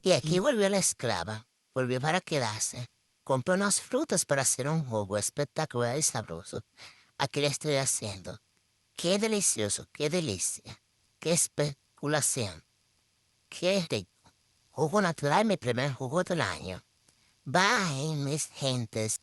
Y aquí volvió la esclava, volvió para quedarse. Compró unas frutas para hacer un jugo espectacular y sabroso. Aquí le estoy haciendo. Qué delicioso, qué delicia, qué especulación, qué rico. Jugo natural, mi primer jugo del año. Bye, mis gentes.